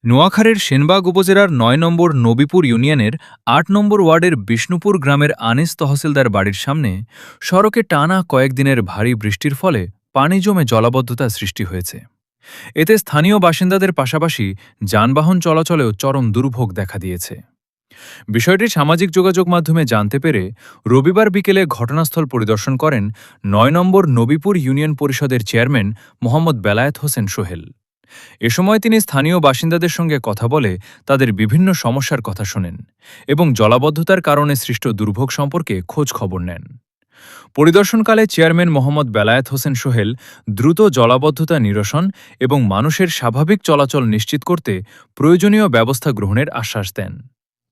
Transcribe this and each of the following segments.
নোয়াখালীর সেনবাগ উপজেলার ৯ নম্বর নবীপুর ইউনিয়নের ৮ নম্বর ওয়ার্ডের বিষ্ণুপুর গ্রামের আনিস তহসিলদার বাড়ির সামনে সড়কে টানা কয়েকদিনের ভারী বৃষ্টির ফলে পানি জমে জলাবদ্ধতা সৃষ্টি হয়েছে। এতে স্থানীয় বাসিন্দাদের পাশাপাশি যানবাহন চলাচলেও চরম দুর্ভোগ দেখা দিয়েছে। বিষয়টি সামাজিক যোগাযোগ মাধ্যমে জানতে পেরে রবিবার বিকেলে ঘটনাস্থল পরিদর্শন করেন ৯ নম্বর নবীপুর ইউনিয়ন পরিষদের চেয়ারম্যান মোহাম্মদ বেলায়েত হোসেন সোহেল। এ সময় তিনি স্থানীয় বাসিন্দাদের সঙ্গে কথা বলে তাদের বিভিন্ন সমস্যার কথা শোনেন এবং জলাবদ্ধতার কারণে সৃষ্ট দুর্ভোগ সম্পর্কে খোঁজ খবর নেন। পরিদর্শনকালে চেয়ারম্যান মোহাম্মদ বেলায়েত হোসেন সোহেল দ্রুত জলাবদ্ধতা নিরসন এবং মানুষের স্বাভাবিক চলাচল নিশ্চিত করতে প্রয়োজনীয় ব্যবস্থা গ্রহণের আশ্বাস দেন।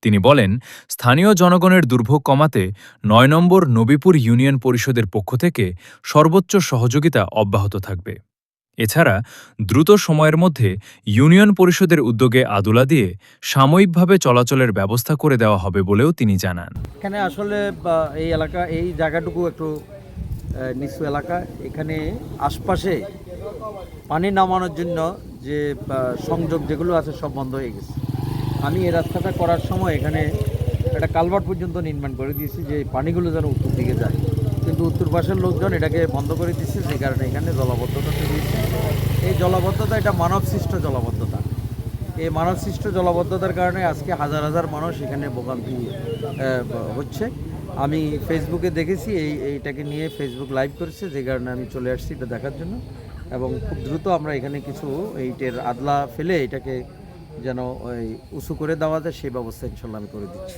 তিনি বলেন, স্থানীয় জনগণের দুর্ভোগ কমাতে ৯ নম্বর নবীপুর ইউনিয়ন পরিষদের পক্ষ থেকে সর্বোচ্চ সহযোগিতা অব্যাহত থাকবে। এছাড়া দ্রুত সময়ের মধ্যে ইউনিয়ন পরিষদের উদ্যোগে আদুলা দিয়ে সাময়িকভাবে চলাচলের ব্যবস্থা করে দেওয়া হবে বলেও তিনি জানান। এখানে আসলে এই এলাকা, এই জায়গাটুকু একটু নিচু এলাকা। এখানে আশপাশে পানি নামানোর জন্য যে সংযোগ যেগুলো আছে সব বন্ধ হয়ে গেছে। আমি এই রাস্তাটা করার সময় এখানে একটা কালভার্ট পর্যন্ত নির্মাণ করে দিয়েছি যে পানিগুলো যেন উত্তর দিকে যায়, কিন্তু উত্তর পাশের লোকজন এটাকে বন্ধ করে দিচ্ছে, যে কারণে এখানে জলাবদ্ধতা তৈরি হচ্ছে। এই জলাবদ্ধতা এটা মানবসৃষ্ট জলাবদ্ধতা। এই মানবসৃষ্ট জলাবদ্ধতার কারণে আজকে হাজার হাজার মানুষ এখানে ভোগান্তি হচ্ছে। আমি ফেসবুকে দেখেছি, এইটাকে নিয়ে ফেসবুক লাইভ করেছে, যে কারণে আমি চলে আসছি এটা দেখার জন্য। এবং খুব দ্রুত আমরা এখানে কিছু এইটের আদলা ফেলে এটাকে যেন ওই উঁচু করে দেওয়া যায় সেই ব্যবস্থা ইনশাল্লাহ আমি করে দিচ্ছি।